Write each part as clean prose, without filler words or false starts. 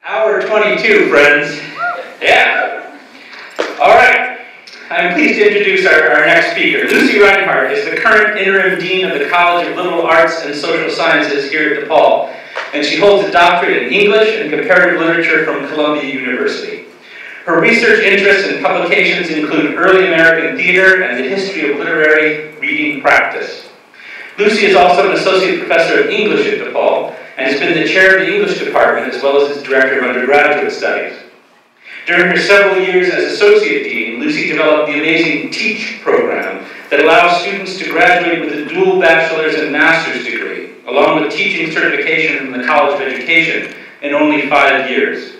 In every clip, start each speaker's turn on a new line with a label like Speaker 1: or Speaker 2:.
Speaker 1: Hour 22, friends. Yeah. All right. I'm pleased to introduce our next speaker. Lucy Rinehart is the current interim dean of the College of Liberal Arts and Social Sciences here at DePaul, and she holds a doctorate in English and comparative literature from Columbia University. Her research interests and publications include early American theater and the history of literary reading practice. Lucy is also an associate professor of English at DePaul and has been the chair of the English department as well as its director of undergraduate studies. During her several years as associate dean, Lucy developed the amazing TEACH program that allows students to graduate with a dual bachelor's and master's degree, along with teaching certification from the College of Education in only 5 years.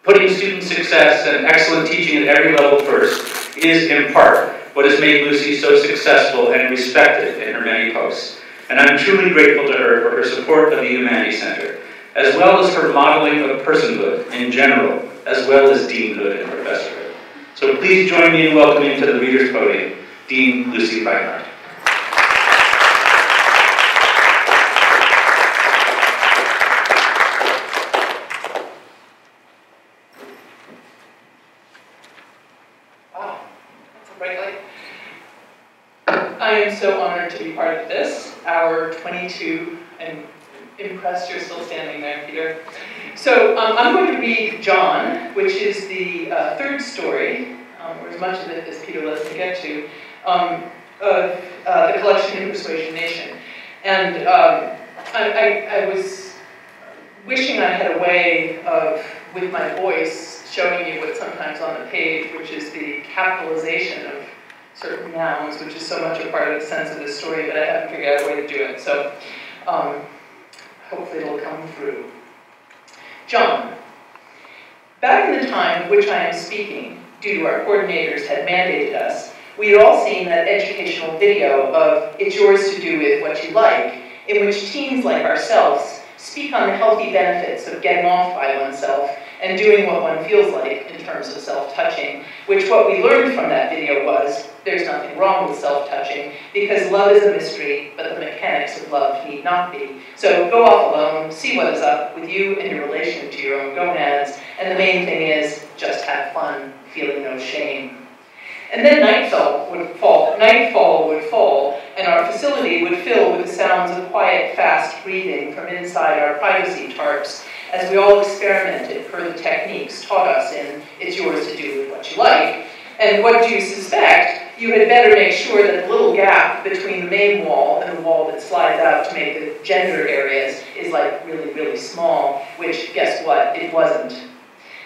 Speaker 1: Putting student success and excellent teaching at every level first is, in part, what has made Lucy so successful and respected in her many posts. And I'm truly grateful to her for her support of the Humanities Center, as well as her modeling of personhood in general, as well as deanhood and professorhood. So please join me in welcoming to the Reader's Podium, Dean Lucy Rinehart.
Speaker 2: Wow, that's a bright light. I am so honored to be part of this, Hour 22, and impressed you're still standing there, Peter. So I'm going to read John, which is the third story, or as much of it as Peter lets me get to, of the collection in Persuasion Nation. And I was wishing I had a way of, with my voice, showing you what's sometimes on the page, which is the capitalization of certain nouns, which is so much a part of the sense of this story, but I haven't figured out a way to do it. So hopefully it'll come through. John. Back in the time of which I am speaking, due to our coordinators had mandated us, we had all seen that educational video of It's Yours to Do With What You Like, in which teens like ourselves speak on the healthy benefits of getting off by oneself and doing what one feels like in terms of self-touching, which what we learned from that video was there's nothing wrong with self-touching because love is a mystery, but the mechanics of love need not be. So go off alone, see what is up with you and your relation to your own gonads, and the main thing is just have fun, feeling no shame. And then nightfall would fall, and our facility would fill with the sounds of quiet, fast breathing from inside our privacy tarps as we all experimented per the techniques taught us in It's Yours to Do With What You Like. And what do you suspect? You had better make sure that the little gap between the main wall and the wall that slides out to make the gender areas is like really, really small, which, guess what? It wasn't.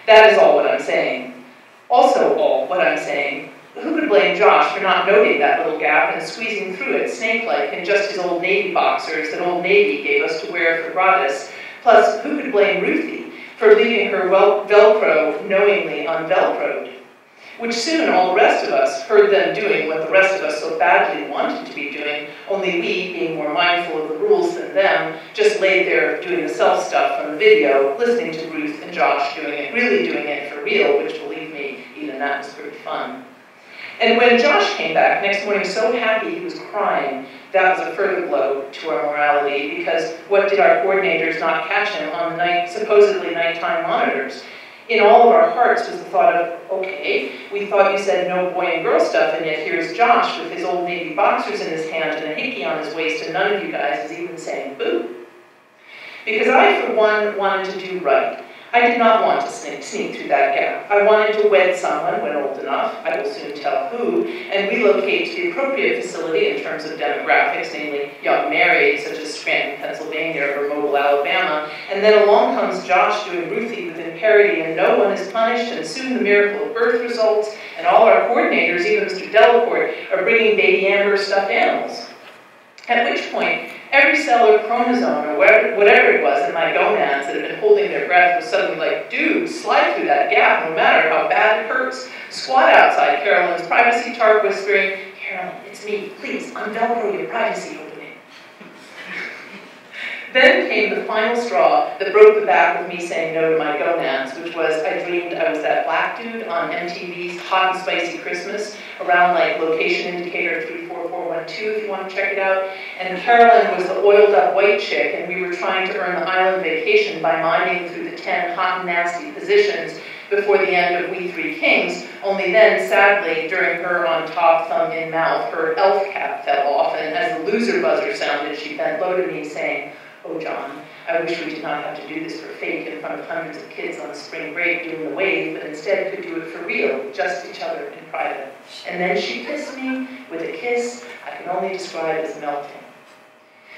Speaker 2: That is all what I'm saying. Also all what I'm saying. Who could blame Josh for not noting that little gap and squeezing through it snake-like in just his old Navy boxers that Old Navy gave us to wear for gratis? Plus, who could blame Ruthie for leaving her Velcro knowingly unvelcroed? Which soon all the rest of us heard them doing what the rest of us so badly wanted to be doing, only we, being more mindful of the rules than them, just laid there doing the self stuff from the video, listening to Ruth and Josh doing it, really doing it for real, which, believe me, even that was pretty fun. And when Josh came back next morning so happy he was crying, that was a further blow to our morality, because what did our coordinators not catch him on the supposedly nighttime monitors? In all of our hearts was the thought of, okay, we thought you said no boy and girl stuff, and yet here's Josh with his Old Navy boxers in his hand and a hickey on his waist, and none of you guys is even saying boo. Because I, for one, wanted to do right. I did not want to sneak through that gap. I wanted to wed someone when old enough, I will soon tell who, and relocate to the appropriate facility in terms of demographics, namely young married, such as Scranton, Pennsylvania, or Mobile, Alabama, and then along comes Josh doing Ruthie within parody, and no one is punished, and soon the miracle of birth results, and all our coordinators, even Mr. Delacorte, are bringing baby Amber stuffed animals. At which point, every cell or chromosome or whatever it was in my gonads that had been holding their breath was suddenly like, dude, slide through that gap no matter how bad it hurts. Squat outside Carolyn's privacy tarp whispering, Carolyn, it's me, please, unvelcro your privacy opening. Then came the final straw that broke the back of me saying no to my gonads, which was I dreamed I was that black dude on MTV's Hot and Spicy Christmas, around like location indicator 34412 if you want to check it out. And Carolyn was the oiled up white chick, and we were trying to earn the island vacation by mining through the 10 hot and nasty positions before the end of We Three Kings, only then, sadly, during her on top, thumb in mouth, her elf cap fell off, and as the loser buzzer sounded, she bent low to me saying, "Oh, John, I wish we did not have to do this for fake in front of hundreds of kids on spring break doing the wave, but instead could do it for real, just each other in private." And then she kissed me with a kiss I can only describe as melting.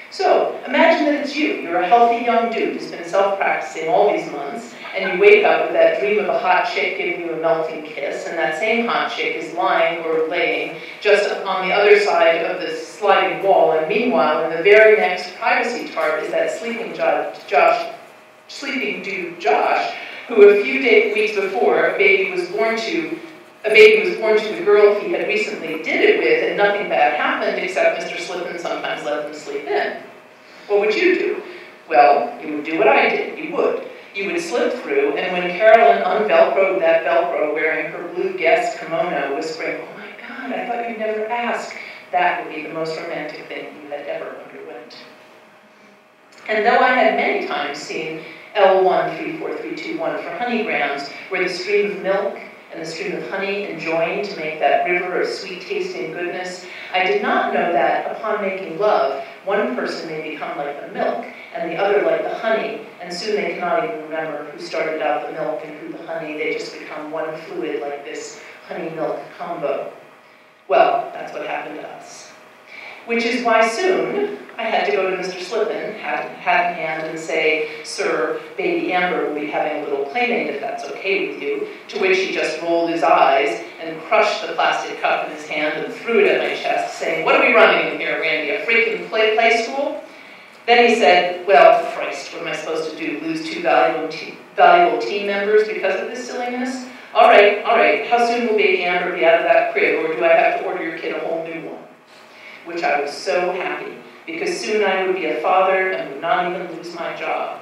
Speaker 2: So, imagine that it's you. You're a healthy young dude who's been self-practicing all these months, and you wake up with that dream of a hot chick giving you a melting kiss, and that same hot chick is lying or laying just on the other side of this sliding wall, and meanwhile, in the very next privacy tarp is that sleeping dude Josh, who a few weeks before, a baby was born to the girl he had recently did it with, and nothing bad happened except Mr. Slippen sometimes let them sleep in. What would you do? Well, you would do what I did. You would slip through, and when Carolyn unvelcroed that Velcro wearing her blue guest kimono, whispering, "Oh my God, I thought you'd never ask," that would be the most romantic thing you had ever underwent. And though I had many times seen L134321 for honeygrams, where the stream of milk and the stream of honey enjoined to make that river of sweet-tasting goodness, I did not know that, upon making love, one person may become like the milk, and the other like the honey, and soon they cannot even remember who started out the milk and who the honey. They just become one fluid like this honey-milk combo. Well, that's what happened to us. Which is why soon I had to go to Mr. Slippen, hat in hand, and say, "Sir, baby Amber will be having a little playmate if that's okay with you," to which he just rolled his eyes and crushed the plastic cup in his hand and threw it at my chest, saying, "What are we running in here, Randy, a freaking play school?" Then he said, "Well, Christ, what am I supposed to do, lose two valuable team members because of this silliness? All right, how soon will baby Amber be out of that crib, or do I have to order your kid a whole new one?" Which I was so happy, because soon I would be a father and would not even lose my job.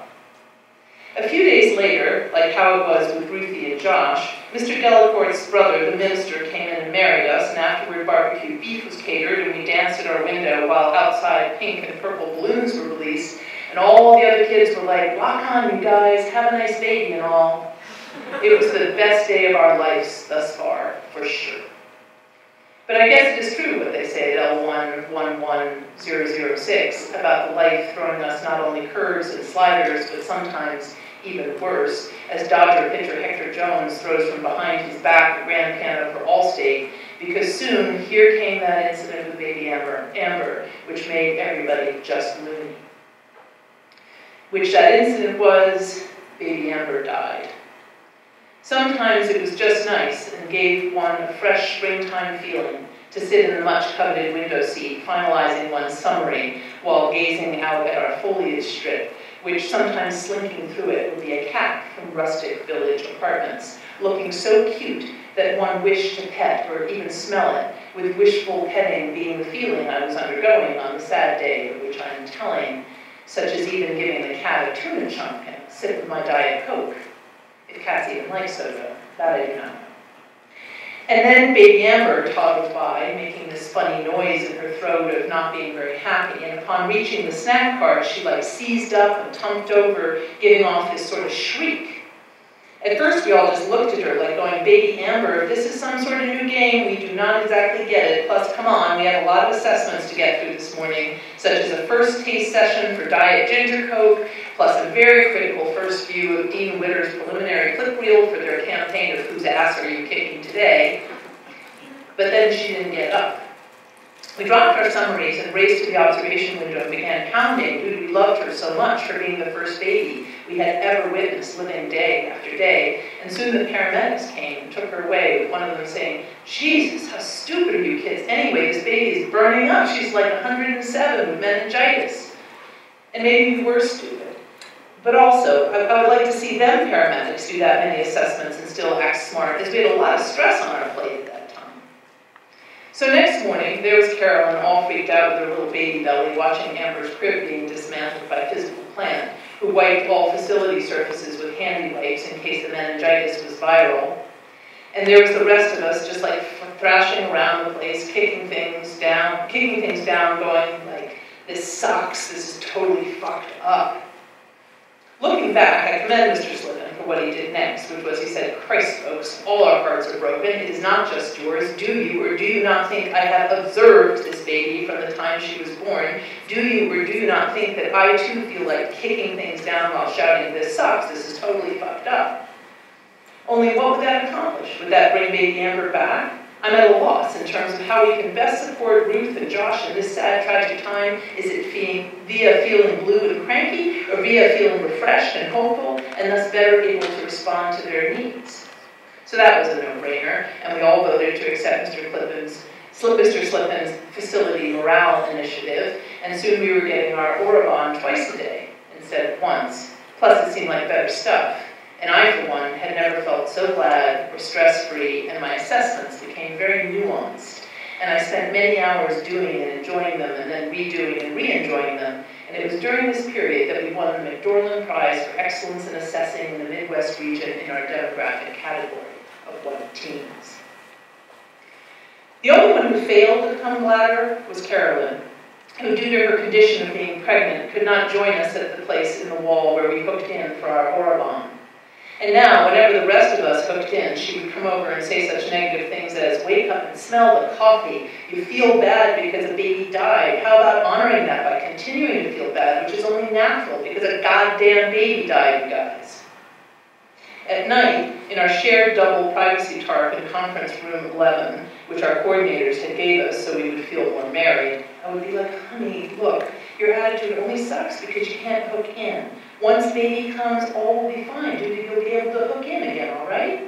Speaker 2: A few days later, like how it was with Ruthie and Josh, Mr. Delacorte's brother, the minister, came in and married us, and afterward barbecue beef was catered, and we danced at our window while outside pink and purple balloons were released, and all the other kids were like, "Rock on, you guys, have a nice baby and all." It was the best day of our lives thus far, for sure. But I guess it is true what they say at L111006 about the life throwing us not only curves and sliders, but sometimes even worse, as Dodger pitcher Hector Jones throws from behind his back the grand piano for Allstate, because soon here came that incident with baby Amber, which made everybody just loony. Which that incident was, baby Amber died. Sometimes it was just nice and gave one a fresh springtime feeling to sit in the much-coveted window seat, finalizing one's summary while gazing out at our foliage strip, which sometimes slinking through it would be a cat from rustic village apartments, looking so cute that one wished to pet or even smell it, with wishful petting being the feeling I was undergoing on the sad day of which I am telling, such as even giving the cat a tuna chunk and a sip of my Diet Coke. If cats even like soda, that I do not know. And then baby Amber toddled by, making this funny noise in her throat of not being very happy, and upon reaching the snack cart, she seized up and tumped over, giving off this sort of shriek. At first we all just looked at her like going, "Baby Amber, if this is some sort of new game, we do not exactly get it. Plus, come on, we have a lot of assessments to get through this morning, such as a first taste session for Diet Ginger Coke, plus a very critical first view of Dean Witter's preliminary clip reel for their campaign of Whose Ass Are You Kicking Today?" But then she didn't get up. We dropped our summaries and raced to the observation window and began pounding who we loved her so much for being the first baby we had ever witnessed living day after day, and soon the paramedics came and took her away, with one of them saying, "Jesus, how stupid are you kids? Anyway, this baby is burning up. She's like 107 with meningitis." And maybe we were stupid. But also, I would like to see them paramedics do that many assessments and still act smart, as we had a lot of stress on our plate at that time. So next morning, there was Carolyn, all freaked out with her little baby belly, watching Amber's crib being dismantled by physical plant, who wiped all facility surfaces with handy wipes in case the meningitis was viral. And there was the rest of us just like thrashing around the place, kicking things down, going like, this sucks, this is totally fucked up. Looking back, I commend Mr. Slippen for what he did next, which was he said, Christ, folks, all our hearts are broken. It is not just yours. Do you or do you not think I have observed this baby from the time she was born? Do you or do you not think that I too feel like kicking things down while shouting, this sucks, this is totally fucked up? Only what would that accomplish? Would that bring baby Amber back? I'm at a loss in terms of how we can best support Ruth and Josh in this sad, tragic time. Is it via feeling blue and cranky, or via feeling refreshed and hopeful, and thus better able to respond to their needs? So that was a no-brainer, and we all voted to accept Mr. Slippen's facility morale initiative, and soon we were getting our Orabon twice a day instead of once. Plus, it seemed like better stuff. And I, for one, had never felt so glad or stress-free, and my assessments became very nuanced. And I spent many hours doing and enjoying them, and then redoing and re-enjoying them. And it was during this period that we won the McDorland Prize for Excellence in Assessing in the Midwest region in our demographic category of white teens. The only one who failed to become bladder was Carolyn, who, due to her condition of being pregnant, could not join us at the place in the wall where we hooked in for our Orabon. And now, whenever the rest of us hooked in, she would come over and say such negative things as, wake up and smell the coffee. You feel bad because a baby died. How about honoring that by continuing to feel bad, which is only natural because a goddamn baby died, you guys. At night, in our shared double privacy tarp in conference room 11, which our coordinators had gave us so we would feel more married, I would be like, honey, look, your attitude only sucks because you can't hook in. Once baby comes, all will be fine. You'll be able to hook in again, all right?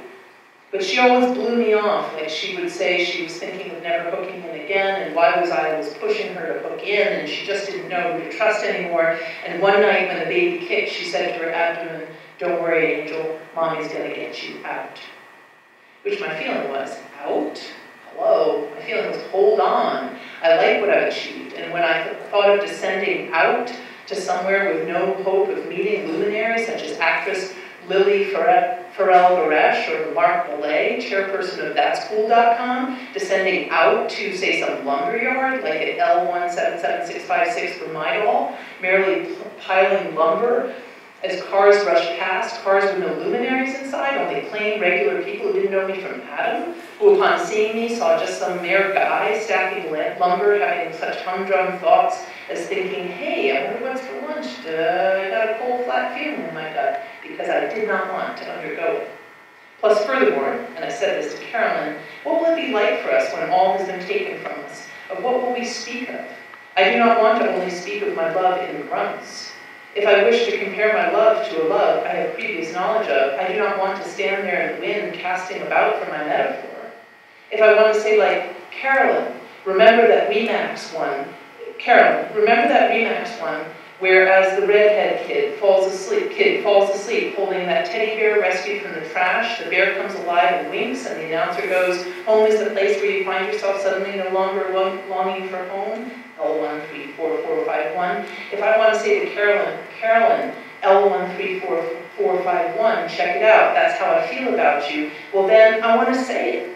Speaker 2: But she always blew me off. Like she would say she was thinking of never hooking in again, and why was I always pushing her to hook in, and she just didn't know who to trust anymore. And one night when the baby kicked, she said to her abdomen, don't worry, Angel, Mommy's gonna get you out. Which my feeling was, out? Hello? My feeling was, hold on. I like what I've achieved. And when I thought of descending out to somewhere with no hope of meeting luminaries such as actress Lily Farrell-Baresh or Mark Millay, chairperson of thatschool.com, descending out to, say, some lumberyard, like at L177656 for Midol, merely piling lumber as cars rushed past, cars with no luminaries inside, only plain, regular people who didn't know me from Adam, who upon seeing me saw just some mere guy stacking lumber, having such humdrum thoughts as thinking, hey, I wonder what's for lunch. I got a cold, flat feeling in my gut, because I did not want to undergo it. Plus, furthermore, and I said this to Carolyn, what will it be like for us when all has been taken from us? Of what will we speak of? I do not want to only speak of my love in grunts. If I wish to compare my love to a love I have previous knowledge of, I do not want to stand there in the wind casting about for my metaphor. If I want to say like, Carolyn, remember that Remax one, whereas the redhead kid falls asleep holding that teddy bear rescued from the trash, the bear comes alive and winks, and the announcer goes, home is the place where you find yourself suddenly no longer longing for home, L134451. If I want to say to Carolyn, L134451, check it out, that's how I feel about you, well then I want to say it.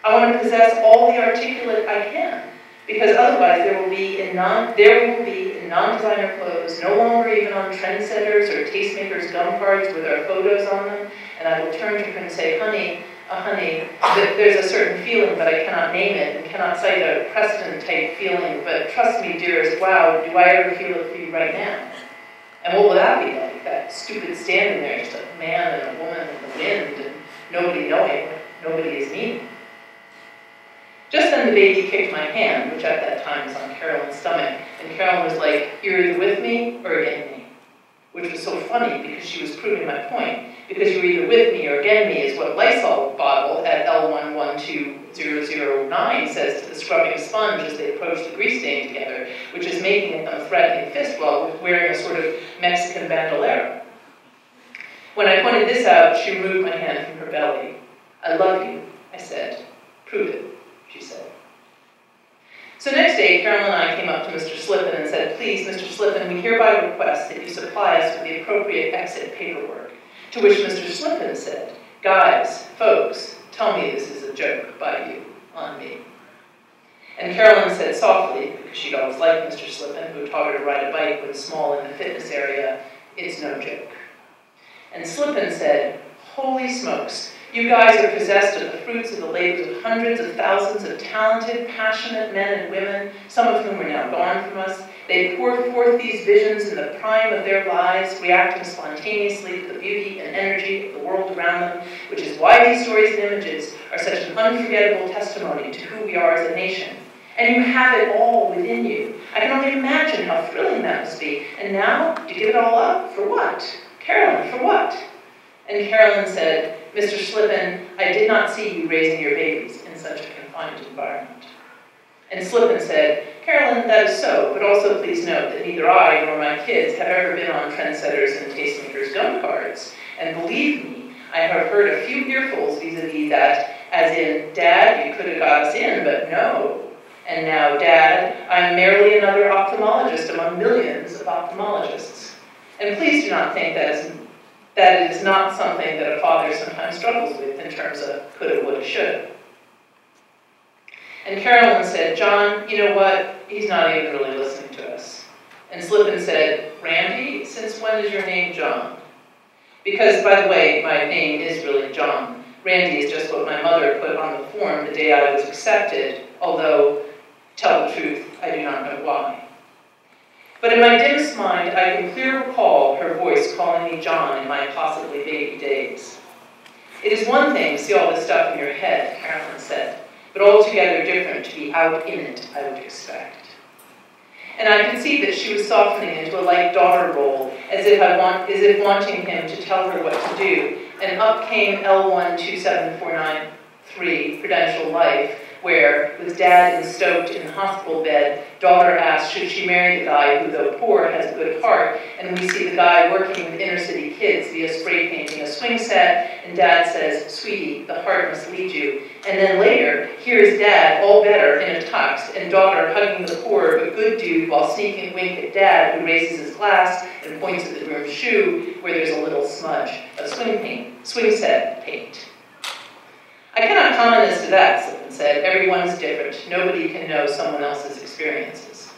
Speaker 2: I want to possess all the articulate I can. Because otherwise there will be in non-designer clothes, no longer even on trendsetters or tastemakers gum cards with our photos on them, and I will turn to her and say, honey, there's a certain feeling, but I cannot name it, and cannot cite a precedent-type feeling, but trust me, dearest, wow, do I ever feel it for you right now? And what will that be like? That stupid standing there, just a man and a woman in the wind, and nobody knowing what nobody is meaning. Just then the baby kicked my hand, which at that time was on Carolyn's stomach, and Carolyn was like, you're either with me or against me, which was so funny because she was proving my point, because you're either with me or against me is what Lysol bottle at L112009 says to the scrubbing sponge as they approach the grease stain together, which is making them a threatening fist while wearing a sort of Mexican bandolero. When I pointed this out, she removed my hand from her belly. I love you, I said. Prove it, she said. So next day, Carolyn and I came up to Mr. Slippen and said, please, Mr. Slippen, we hereby request that you supply us with the appropriate exit paperwork. To which Mr. Slippen said, guys, folks, tell me this is a joke by you. on me. And Carolyn said softly, because she'd always liked Mr. Slippen, who taught her to ride a bike when small in the fitness area, "It's no joke." And Slippen said, "Holy smokes, you guys are possessed of the fruits of the labors of hundreds of thousands of talented, passionate men and women, some of whom are now gone from us. They pour forth these visions in the prime of their lives, reacting spontaneously to the beauty and energy of the world around them, which is why these stories and images are such an unforgettable testimony to who we are as a nation. And you have it all within you. I can only imagine how thrilling that must be. And now, to give it all up? For what? Carolyn, for what?" And Carolyn said, "Mr. Slippen, I did not see you raising your babies in such a confined environment." And Slippen said, "Carolyn, that is so, but also please note that neither I nor my kids have ever been on Trendsetters and Tastemakers gum cards. And believe me, I have heard a few earfuls vis-a-vis that, as in, Dad, you could have got us in, but no. And now, Dad, I am merely another ophthalmologist among millions of ophthalmologists. And please do not think that it is not something that a father sometimes struggles with in terms of coulda, woulda, shoulda." And Carolyn said, "John, you know what? He's not even really listening to us." And Slippen said, "Randy, since when is your name John?" Because, by the way, my name is really John. Randy is just what my mother put on the form the day I was accepted, although, to tell the truth, I do not know why. But in my dimmest mind, I can clearly recall her voice calling me John in my possibly baby days. "It is one thing to see all this stuff in your head," Carolyn said, "but altogether different to be out in it, I would expect." And I could see that she was softening into a light daughter role, as if wanting him to tell her what to do, and up came L127493, Prudential Life, where, with Dad stoked in the hospital bed, daughter asks should she marry the guy who, though poor, has a good heart, and we see the guy working with inner-city kids via spray painting a swing set, and Dad says, "Sweetie, the heart must lead you." And then later, here is Dad, all better, in a tux, and daughter hugging the poor but good dude while sneaking a wink at Dad, who raises his glass and points at the groom's shoe, where there's a little smudge of swing set paint. "I cannot comment as to that," Slippen said. "Everyone's different. Nobody can know someone else's experiences."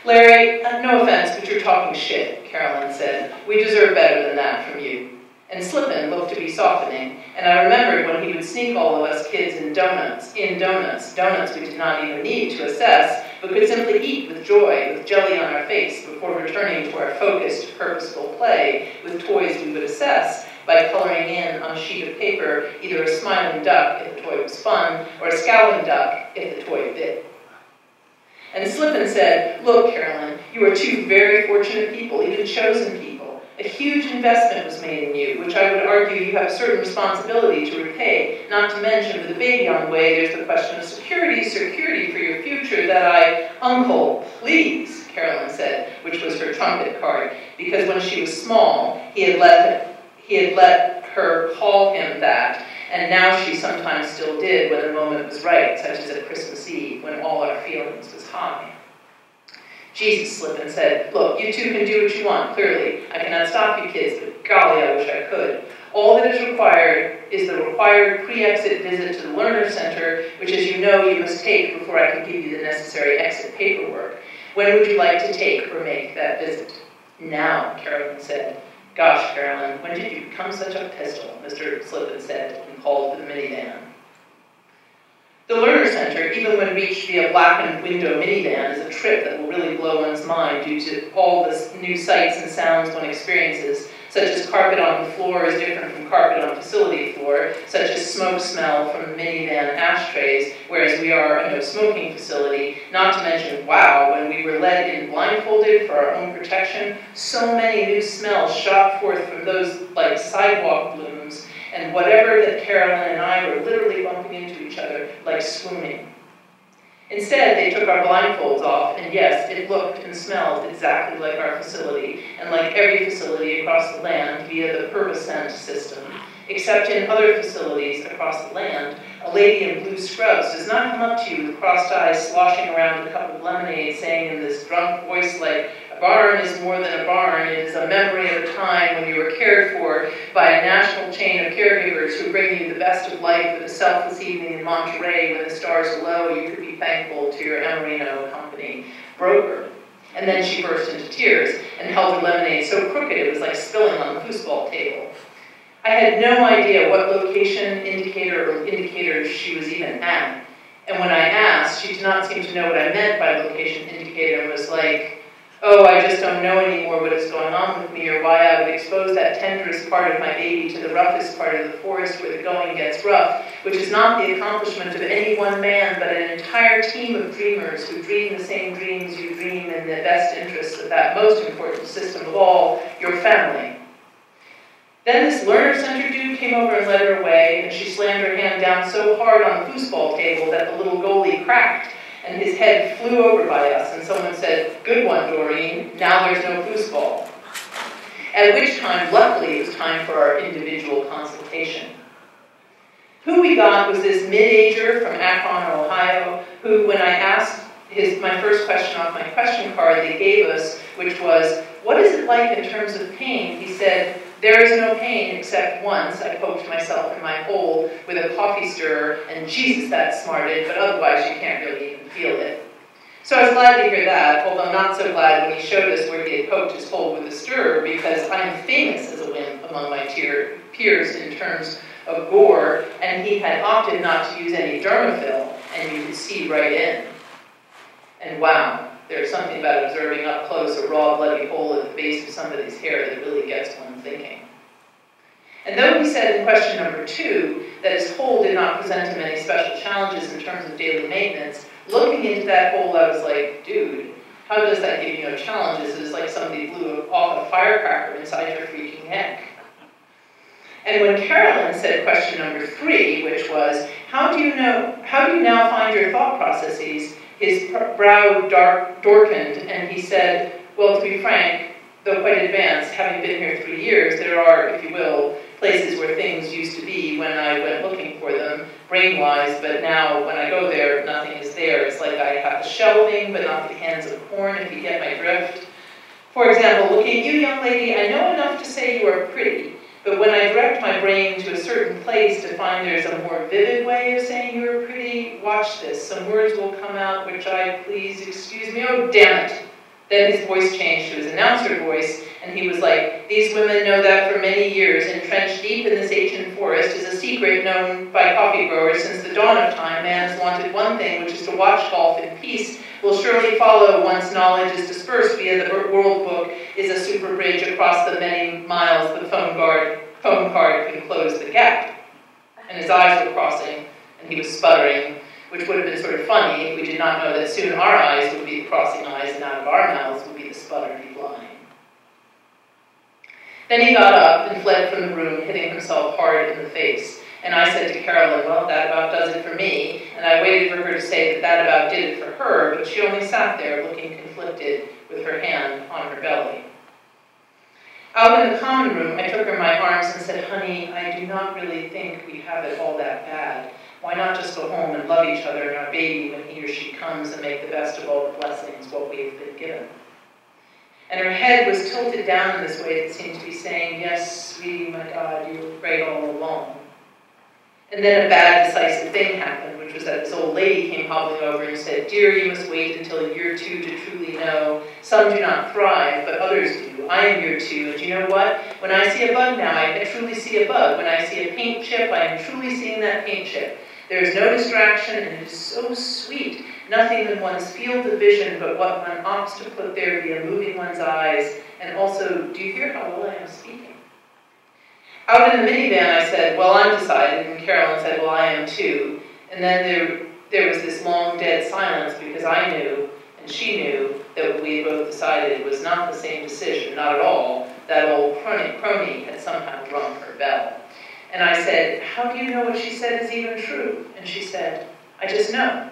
Speaker 2: "Larry, no offense, but you're talking shit," Carolyn said. "We deserve better than that from you." And Slippen looked to be softening, and I remembered when he would sneak all of us kids in donuts we did not even need to assess, but could simply eat with joy, with jelly on our face, before returning to our focused, purposeful play with toys we would assess, by coloring in on a sheet of paper either a smiling duck if the toy was fun, or a scowling duck if the toy bit. And Slippen said, "Look, Carolyn, you are two very fortunate people, even chosen people. A huge investment was made in you, which I would argue you have a certain responsibility to repay, not to mention with a baby on the way, there's the question of security for your future that Uncle, please," Carolyn said, which was her trumpet card, because when she was small, he had let her call him that, and now she sometimes still did when the moment was right, such as at Christmas Eve, when all our feelings was high. "Jesus," Slippen said, "look, you two can do what you want, clearly. I cannot stop you kids, but golly, I wish I could. All that is required is the required pre-exit visit to the Learner Center, which, as you know, you must take before I can give you the necessary exit paperwork. When would you like to take or make that visit?" "Now," Carolyn said. "Gosh, Carolyn, when did you become such a pistol?" Mr. Slippen said, and called for the minivan. The Learner Center, even when reached via blackened window minivan, is a trip that will really blow one's mind due to all the new sights and sounds one experiences, such as carpet on the floor is different from carpet on facility floor, such as smoke smell from the minivan ashtrays, whereas we are a no-smoking facility, not to mention, wow, when we were led in blindfolded for our own protection, so many new smells shot forth from those like sidewalk blooms, and whatever that Carolyn and I were literally bumping into each other like swooning. Instead, they took our blindfolds off, and yes, it looked and smelled exactly like our facility, and like every facility across the land via the Persuasion system. Except in other facilities across the land, a lady in blue scrubs does not come up to you with crossed eyes sloshing around a cup of lemonade saying in this drunk voice like a A barn is more than a barn. It is a memory of a time when you were cared for by a national chain of caregivers who bring you the best of life with a selfless evening in Monterey when the stars are low. You could be thankful to your Amarino company broker. And then she burst into tears and held her lemonade so crooked it was like spilling on the foosball table. I had no idea what location indicator or indicators she was even at. And when I asked, she did not seem to know what I meant by location indicator and was like, oh, I just don't know anymore what is going on with me or why I would expose that tenderest part of my baby to the roughest part of the forest where the going gets rough, which is not the accomplishment of any one man, but an entire team of dreamers who dream the same dreams you dream in the best interests of that most important system of all, your family. Then this learner center dude came over and led her away, and she slammed her hand down so hard on the foosball table that the little goalie cracked, and his head flew over by us, and someone said, good one, Doreen, now there's no foosball. At which time, luckily, it was time for our individual consultation. Who we got was this mid-ager from Akron, Ohio, who, when I asked my first question off my question card they gave us, which was, what is it like in terms of pain? He said, there is no pain except once I poked myself in my hole with a coffee stirrer, and Jesus, that smarted, but otherwise you can't really even feel it. So I was glad to hear that, although not so glad when he showed us where he had poked his hole with a stirrer, because I am famous as a wimp among my peers in terms of gore, and he had opted not to use any dermafill, and you could see right in. And wow, there's something about observing up close a raw, bloody hole at the base of somebody's hair that really gets one thinking. And though he said in question number 2 that his hole did not present him any special challenges in terms of daily maintenance, looking into that hole, I was like, dude, how does that give you no challenges? It's like somebody blew off a firecracker inside your freaking neck. And when Carolyn said question number 3, which was, how do you now find your thought processes? His brow darkened, and he said, well, to be frank, though quite advanced, having been here 3 years, there are, if you will, places where things used to be when I went looking for them, brain-wise, but now when I go there, nothing is there. It's like I have the shelving, but not the cans of corn, if you get my drift. For example, looking at you, young lady, I know enough to say you are pretty, but when I direct my brain to a certain place to find there's a more vivid way of saying you're pretty, watch this. Some words will come out which I, please excuse me, oh damn it. Then his voice changed to his announcer voice, and he was like, these women know that for many years, entrenched deep in this ancient forest, is a secret known by coffee growers since the dawn of time. Man has wanted one thing, which is to watch golf in peace, will surely follow once knowledge is dispersed via the World Book is a super bridge across the many miles the phone card can close the gap. And his eyes were crossing, and he was sputtering, which would have been sort of funny if we did not know that soon our eyes would be the crossing eyes and out of our mouths would be the sputtery line. Then he got up and fled from the room, hitting himself hard in the face. And I said to Carolyn, well, that about does it for me. And I waited for her to say that that about did it for her, but she only sat there looking conflicted with her hand on her belly. Out in the common room, I took her in my arms and said, honey, I do not really think we have it all that bad. Why not just go home and love each other and our baby when he or she comes and make the best of all the blessings, what we have been given? And her head was tilted down in this way that seemed to be saying, yes, sweetie, my God, you were right all along. And then a bad, decisive thing happened, which was that this old lady came hobbling over and said, dear, you must wait until year 2 to truly know. Some do not thrive, but others do. I am year 2, and you know what? When I see a bug now, I truly see a bug. When I see a paint chip, I am truly seeing that paint chip. There is no distraction, and it is so sweet. Nothing in one's field of vision but what one opts to put there via moving one's eyes. And also, do you hear how well I am speaking? Out in the minivan, I said, well, I'm decided, and Carolyn said, well, I am too. And then there was this long, dead silence because I knew, and she knew, that what we had both decided was not the same decision, not at all. That old crony had somehow rung her bell. And I said, how do you know what she said is even true? And she said, I just know.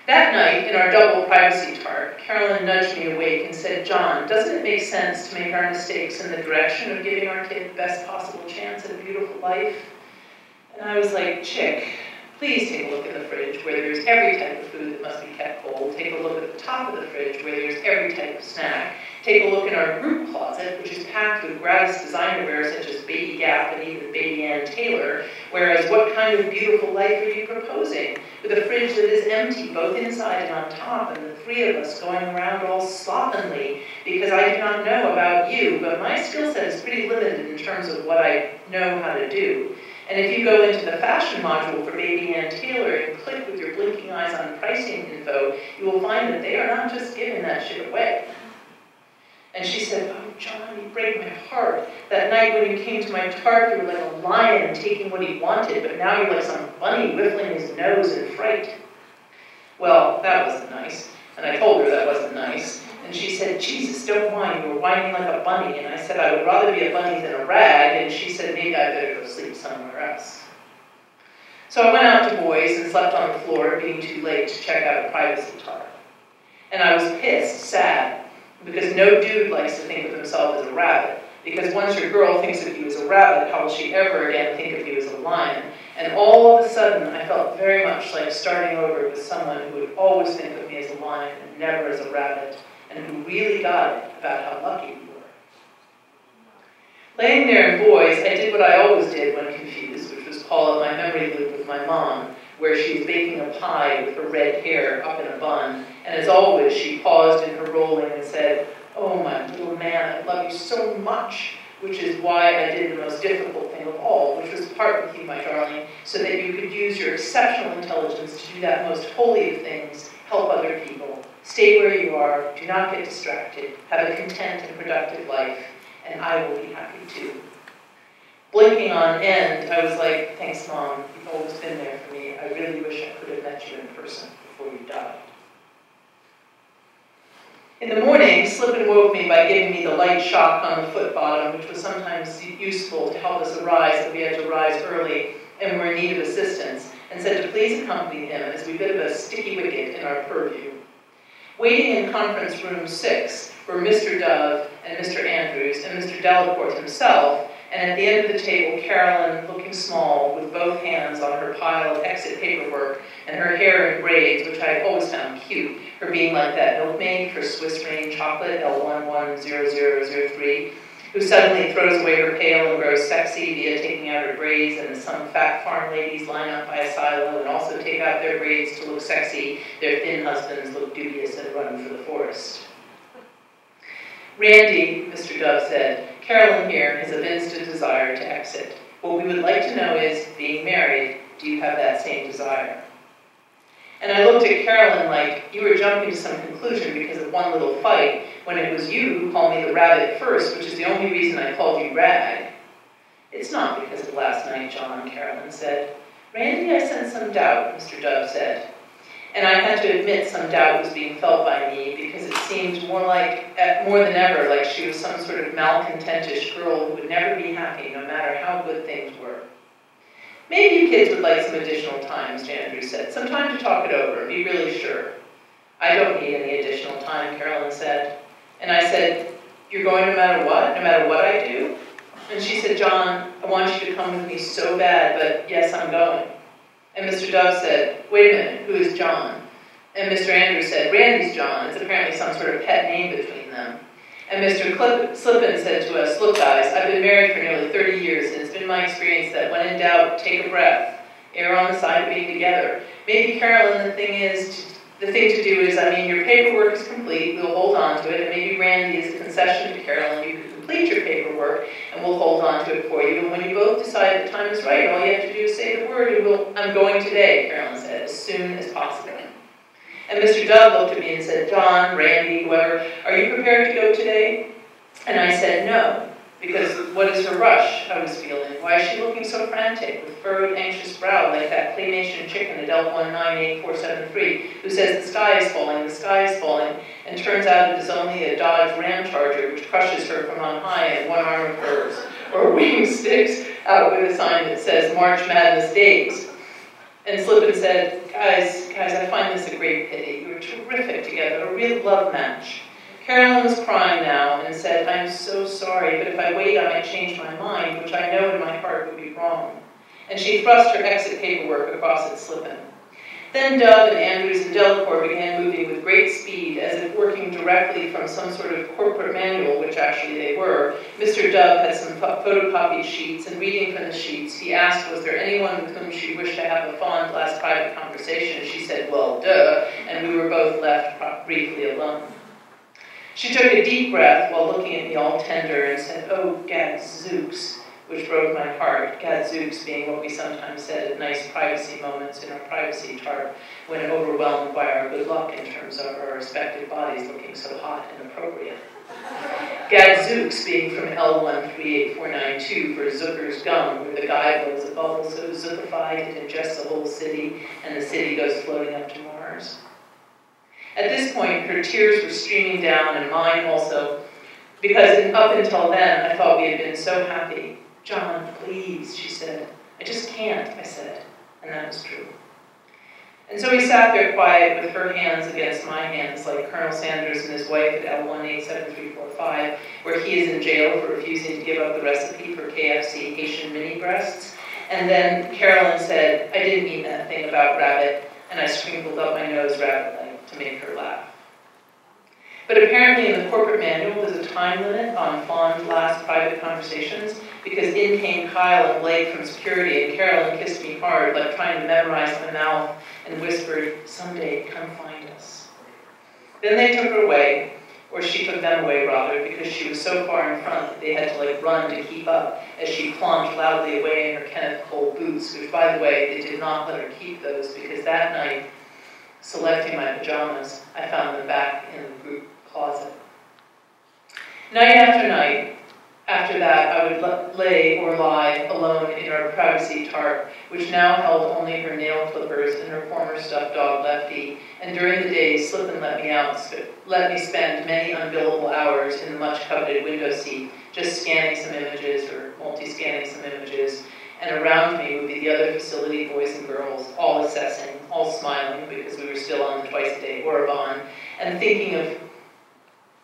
Speaker 2: That night, in our double privacy talk, Carolyn nudged me awake and said, John, doesn't it make sense to make our mistakes in the direction of giving our kid the best possible chance at a beautiful life? And I was like, chick, Please take a look in the fridge where there's every type of food that must be kept cold. Take a look at the top of the fridge where there's every type of snack. Take a look in our group closet, which is packed with gratis designer wear such as Baby Gap and even Baby Ann Taylor. Whereas what kind of beautiful life are you proposing? With a fridge that is empty, both inside and on top, and the three of us going around all slovenly, because I do not know about you, but my skill set is pretty limited in terms of what I know how to do. And if you go into the fashion module for Baby Ann Taylor and click with your blinking eyes on pricing info, you will find that they are not just giving that shit away. And she said, oh, John, you break my heart. That night when you came to my tart, you were like a lion taking what he wanted, but now you're like some bunny whiffling his nose in fright. Well, that wasn't nice. And I told her that wasn't nice. And she said, Jesus, don't whine. You were whining like a bunny. And I said, I would rather be a bunny than a rag. And she said, maybe I better go sleep somewhere else. So I went out to Boys and slept on the floor, being too late to check out a privacy tarp. And I was pissed, sad, because no dude likes to think of himself as a rabbit. Because once your girl thinks of you as a rabbit, how will she ever again think of you as a lion? And all of a sudden, I felt very much like starting over with someone who would always think of me as a lion and never as a rabbit, and who really got it about how lucky we were. Laying there in Boys, I did what I always did when confused, which was call up my memory loop with my mom, where she's baking a pie with her red hair up in a bun, and as always, she paused in her rolling and said, oh, my little man, I love you so much, which is why I did the most difficult thing of all, which was part with you, my darling, so that you could use your exceptional intelligence to do that most holy of things, help other people. Stay where you are, do not get distracted, have a content and productive life, and I will be happy too. Blinking on end, I was like, thanks, Mom, you've always been there for me. I really wish I could have met you in person before you died. In the morning, Slippin woke me by giving me the light shock on the foot bottom, which was sometimes useful to help us arise if we had to rise early and were in need of assistance, and said to please accompany him as we bit of a sticky wicket in our purview. Waiting in conference room 6 were Mr. Dove and Mr. Andrews and Mr. Delaporte himself, and at the end of the table, Carolyn, looking small, with both hands on her pile of exit paperwork and her hair in braids, which I had always found cute, her being like that milkmaid for Swiss Rain Chocolate L110003, who suddenly throws away her pail and grows sexy via taking out her braids, and as some fat farm ladies line up by a silo and also take out their braids to look sexy, their thin husbands look dubious and run for the forest. Randy, Mr. Dove said, Carolyn here has evinced a desire to exit. What we would like to know is, being married, do you have that same desire? And I looked at Carolyn like, you were jumping to some conclusion because of one little fight, when it was you who called me the rabbit first, which is the only reason I called you Rag. It's not because of last night, John, Carolyn said. Randy, I sense some doubt, Mr. Dove said. And I had to admit some doubt was being felt by me because it seemed more than ever like she was some sort of malcontentish girl who would never be happy no matter how good things were. Maybe you kids would like some additional time, Mr. Andrews said. Some time to talk it over, be really sure. I don't need any additional time, Carolyn said. And I said, you're going no matter what I do? And she said, John, I want you to come with me so bad, but yes, I'm going. And Mr. Dove said, wait a minute, who is John? And Mr. Andrews said, Randy's John. It's apparently some sort of pet name between them. And Mr. Slippin said to us, look guys, I've been married for nearly 30 years, and it's been my experience that when in doubt, take a breath. Err on the side of being together. Maybe, Carolyn, the thing to do is, your paperwork is complete, we'll hold on to it, and maybe Randy is a concession to Carolyn, you can complete your paperwork, and we'll hold on to it for you. And when you both decide the time is right, all you have to do is say the word, and I'm going today, Carolyn said, as soon as possible. And Mr. Dove looked at me and said, John, Randy, whoever, are you prepared to go today? And I said no, because what is her rush, I was feeling? Why is she looking so frantic, with furrowed, anxious brow, like that claymation chicken at L198473, who says the sky is falling, and turns out it is only a Dodge Ram Charger which crushes her from on high and one arm of hers, or wing sticks out with a sign that says March Madness Days. And Slippin said, guys, I find this a great pity. You're terrific together, a real love match. Carolyn was crying now and said, I'm so sorry, but if I wait, I might change my mind, which I know in my heart would be wrong. and she thrust her exit paperwork across its slip-in. Then Dove and Andrews and Delacour began moving with great speed, as if working directly from some sort of corporate manual, which actually they were. Mr. Dove had some photocopied sheets, and reading from the sheets, he asked, was there anyone with whom she wished to have a fond last private conversation? She said, well, duh, and we were both left briefly alone. She took a deep breath while looking at me all tender and said, oh, gadzooks, which broke my heart, gadzooks being what we sometimes said at nice privacy moments in our privacy chart when overwhelmed by our good luck in terms of our respective bodies looking so hot and appropriate. Gadzooks being from L138492 for Zucker's gum, where the guy blows a bubble so zookified it ingests the whole city and the city goes floating up to Mars. At this point, her tears were streaming down, and mine also, because up until then, I thought we had been so happy. John, please, she said. I just can't, I said, and that was true. And so we sat there quiet with her hands against my hands, like Colonel Sanders and his wife at L187345, where he is in jail for refusing to give up the recipe for KFC Haitian mini breasts. And then Carolyn said, I didn't mean that thing about rabbit, and I sprinkled up my nose rabbit-like to make her laugh. But apparently in the corporate manual, there's a time limit on fond last private conversations, because in came Kyle and Blake from security, and Carolyn kissed me hard, like trying to memorize my mouth, and whispered, someday, come find us. Then they took her away, or she took them away, rather, because she was so far in front that they had to, run to keep up, as she clomped loudly away in her Kenneth Cole boots, which, by the way, they did not let her keep those, because that night, selecting my pajamas, I found them back in the group closet. Night after night, after that, I would lay or lie alone in our privacy tarp, which now held only her nail clippers and her former stuffed dog Lefty, and during the day, slip and let me spend many unbillable hours in the much-coveted window seat, just scanning some images or multi-scanning some images, and around me would be the other facility boys and girls, all assessing, all smiling, because we were still on the twice-a-day Orabon, and thinking of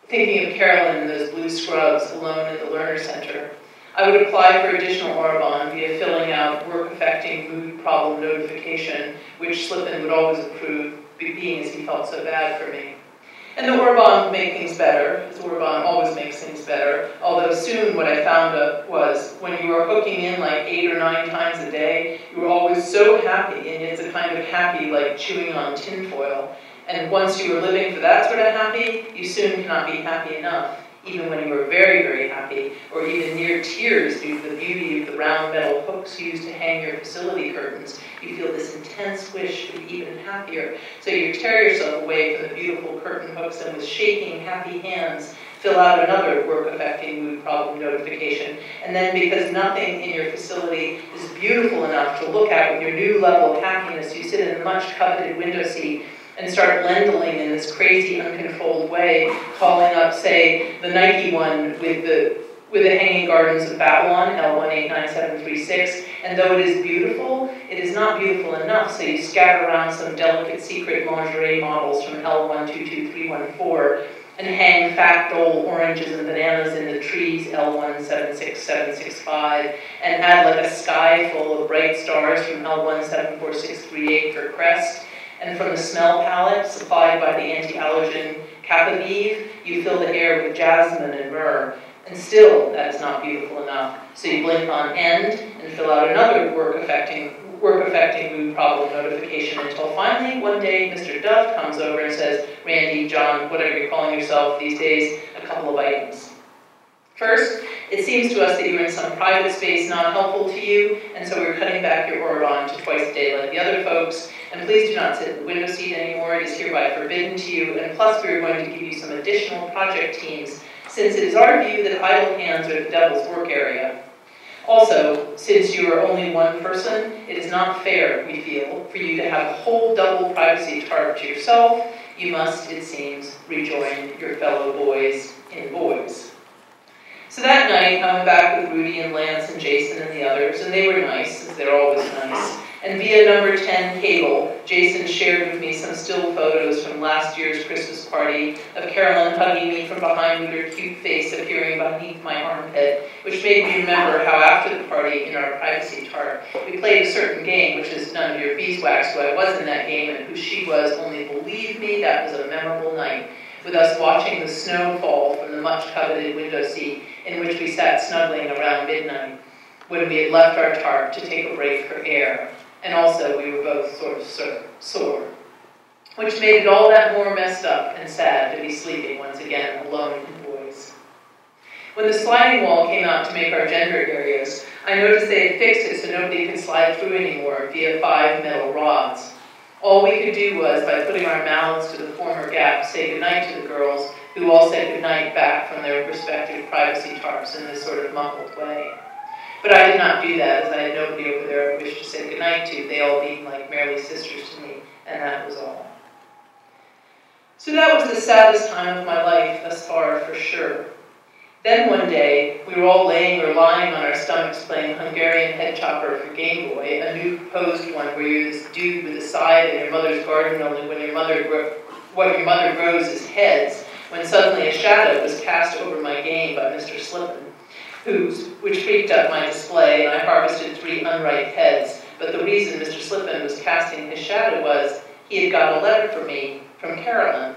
Speaker 2: Carolyn in those blue scrubs alone at the Learner Center. I would apply for additional Orabon via filling out work-affecting mood problem notification, which Slippin would always approve, being as he felt so bad for me. And the Orabon would make things better, as Orabon always makes things better, although soon what I found out was when you were hooking in 8 or 9 times a day, you were always so happy, and it's a kind of happy like chewing on tinfoil. And once you were living for that sort of happy, you soon cannot be happy enough, even when you were very, very happy, or even near tears due to the beauty of the round metal hooks used to hang your facility curtains. You feel this intense wish to be even happier. So you tear yourself away from the beautiful curtain hooks and with shaking, happy hands, fill out another work-affecting mood problem notification. And then because nothing in your facility is beautiful enough to look at with your new level of happiness, you sit in the much-coveted window seat and start lendling in this crazy, uncontrolled way, calling up, say, the Nike one with the Hanging Gardens of Babylon, L189736, and though it is beautiful, it is not beautiful enough, so you scatter around some delicate secret lingerie models from L122314 and hang fat dole oranges and bananas in the trees, L176765, and add a sky full of bright stars from L174638 for crest. And from the smell palette supplied by the anti-allergen Capavive, you fill the air with jasmine and myrrh. And still, that is not beautiful enough. So you blink on end and fill out another work-affecting mood problem notification until finally, one day, Mr. Dove comes over and says, Randy, John, whatever you're calling yourself these days, a couple of items. First, it seems to us that you're in some private space not helpful to you, and so we're cutting back your Orabon to twice a day like the other folks. And please do not sit in the window seat anymore. It is hereby forbidden to you. And plus, we are going to give you some additional project teams, since it is our view that idle hands are the devil's work area. Also, since you are only one person, it is not fair, we feel, for you to have a whole double privacy tarp to yourself. You must, it seems, rejoin your fellow boys in boys. So that night, I went back with Rudy and Lance and Jason and the others, and they were nice, as they're always nice. And via number 10 cable, Jason shared with me some still photos from last year's Christmas party of Carolyn hugging me from behind with her cute face appearing beneath my armpit, which made me remember how after the party in our privacy tarp, we played a certain game, which is none of your beeswax, who I was in that game and who she was, only believe me, that was a memorable night, with us watching the snow fall from the much-coveted window seat in which we sat snuggling around midnight, when we had left our tarp to take a break for air. And also, we were both sort of sore, which made it all that more messed up and sad to be sleeping once again alone in boys. When the sliding wall came out to make our gender areas, I noticed they had fixed it so nobody could slide through anymore via 5 metal rods. All we could do was, by putting our mouths to the former gap, say goodnight to the girls, who all said goodnight back from their respective privacy tarps in this sort of muffled way. But I did not do that, as I had nobody over there I wished to say goodnight to, they all being like merely sisters to me, and that was all. So that was the saddest time of my life thus far, for sure. Then one day, we were all laying or lying on our stomachs playing Hungarian head chopper for Game Boy, a new posed one where you're this dude with a scythe in your mother's garden, only what your mother grows is heads, when suddenly a shadow was cast over my game by Mr. Slippen, which freaked up my display, and I harvested 3 unripe heads. But the reason Mr. Slippen was casting his shadow was he had got a letter for me from Carolyn.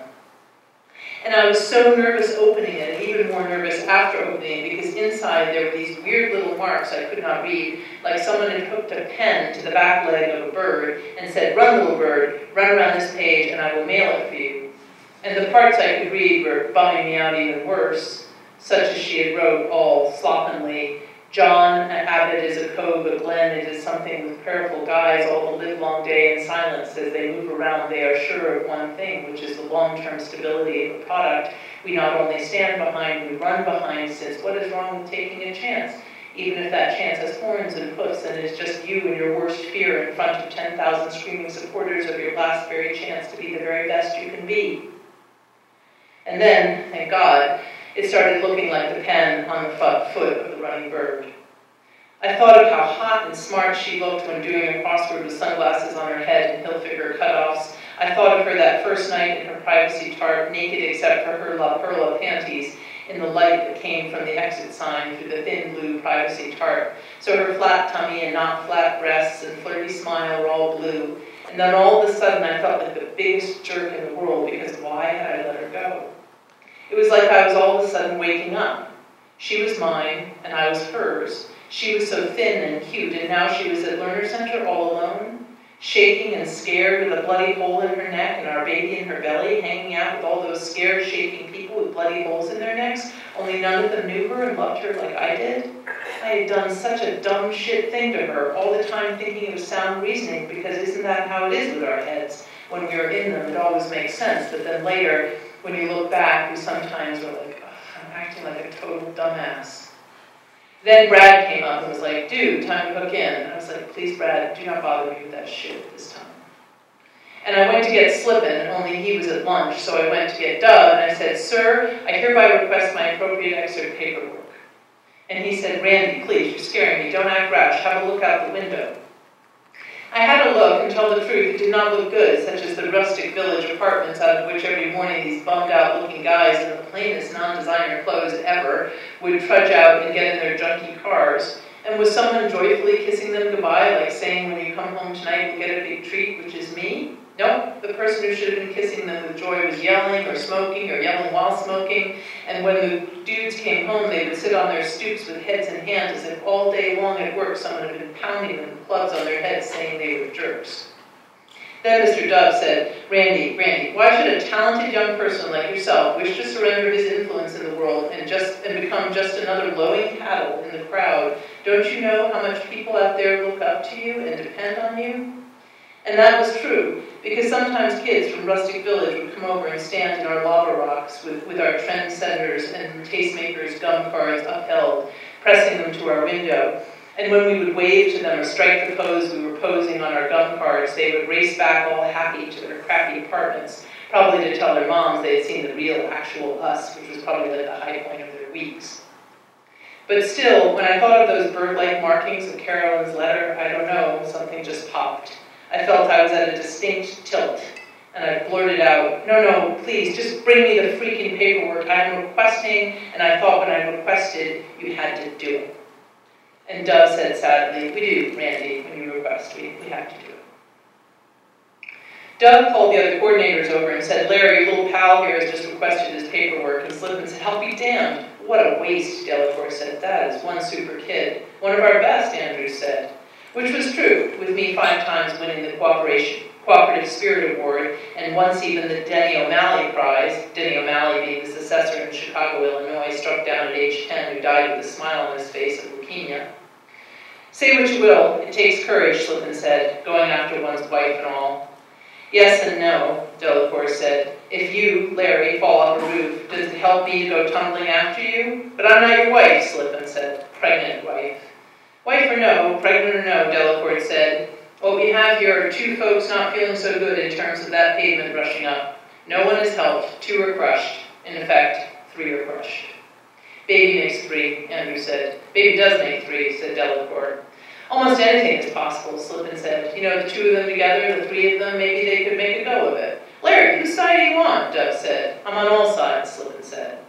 Speaker 2: And I was so nervous opening it, and even more nervous after opening it, because inside there were these weird little marks I could not read, like someone had hooked a pen to the back leg of a bird and said, "Run, little bird, run around this page and I will mail it for you." And the parts I could read were bumming me out even worse, such as she had wrote all sloppily, "John, an abbot is a cove, a glen, it is something with prayerful guys all the livelong day in silence. As they move around, they are sure of one thing, which is the long-term stability of a product we not only stand behind, we run behind, since what is wrong with taking a chance? Even if that chance has horns and hoofs and is just you and your worst fear in front of 10,000 screaming supporters of your last very chance to be the very best you can be." And then, thank God, it started looking like the pen on the foot of the running bird. I thought of how hot and smart she looked when doing a crossword with sunglasses on her head and hill-figure cutoffs. I thought of her that first night in her privacy tarp, naked except for her La Perla panties, in the light that came from the exit sign through the thin blue privacy tarp. So her flat tummy and not flat breasts and flirty smile were all blue. And then all of a sudden I felt like the biggest jerk in the world, because why had I let her go? It was like I was all of a sudden waking up. She was mine, and I was hers. She was so thin and cute, and now she was at Learner Center all alone, shaking and scared with a bloody hole in her neck and our baby in her belly, hanging out with all those scared, shaking people with bloody holes in their necks, only none of them knew her and loved her like I did. I had done such a dumb shit thing to her, all the time thinking it was sound reasoning, because isn't that how it is with our heads? When we are in them, it always makes sense, but then later, when you look back, we sometimes are like, I'm acting like a total dumbass. Then Brad came up and was like, "Dude, time to hook in." And I was like, "Please, Brad, do not bother me with that shit this time." And I went to get Slippen, only he was at lunch, so I went to get Dub, and I said, "Sir, I hereby request my appropriate excerpt paperwork." And he said, "Randy, please, you're scaring me. Don't act rash. Have a look out the window." I had a look, and tell the truth, it did not look good, such as the rustic village apartments out of which every morning these bummed-out-looking guys in the plainest non-designer clothes ever would trudge out and get in their junky cars. And was someone joyfully kissing them goodbye, like saying, "When you come home tonight, you'll get a big treat," which is me? Nope, the person who should have been kissing them with joy was yelling or yelling while smoking, and when the dudes came home, they would sit on their stoops with heads in hands as if all day long at work someone had been pounding them with clubs on their heads saying they were jerks. Then Mr. Dove said, Randy, why should a talented young person like yourself wish to surrender his influence in the world and become just another lowing cattle in the crowd? Don't you know how much people out there look up to you and depend on you?" And that was true, because sometimes kids from Rustic Village would come over and stand in our lava rocks with our trendsetters and tastemakers gum cards upheld, pressing them to our window. And when we would wave to them or strike the pose we were posing on our gum cards, they would race back all happy to their crappy apartments, probably to tell their moms they had seen the real, actual us, which was probably like the high point of their weeks. But still, when I thought of those bird-like markings of Carolyn's letter, I don't know, something just popped. I felt I was at a distinct tilt, and I blurted out, no, please, just bring me the freaking paperwork. I am requesting, and I thought when I requested, you had to do it. And Dove said sadly, we do, Randy, when you request, we have to do it. Dove called the other coordinators over and said, Larry, your little pal here has just requested his paperwork, and Slippin said, I'll be damned. What a waste, Delacour said. That is one super kid. One of our best, Andrews said. Which was true, with me 5 times winning the Cooperative Spirit Award, and once even the Denny O'Malley Prize, Denny O'Malley being the secessor in Chicago, Illinois, struck down at age 10, who died with a smile on his face of leukemia. Say what you will, it takes courage, Slippin said, going after one's wife and all. Yes and no, Delacour said. If you, Larry, fall off a roof, does it help me to go tumbling after you? But I'm not your wife, Slippin said. Pregnant wife. Wife or no, pregnant or no, Delacour said. What we have here are 2 folks not feeling so good in terms of that pavement rushing up. No one is helped. 2 are crushed. In effect, 3 are crushed. Baby makes 3, Andrew said. Baby does make 3, said Delacour. Almost anything is possible, Slippin said. You know, the 2 of them together, the 3 of them, maybe they could make a go of it. Larry, whose side are you on? Dove said. I'm on all sides, Slippin said.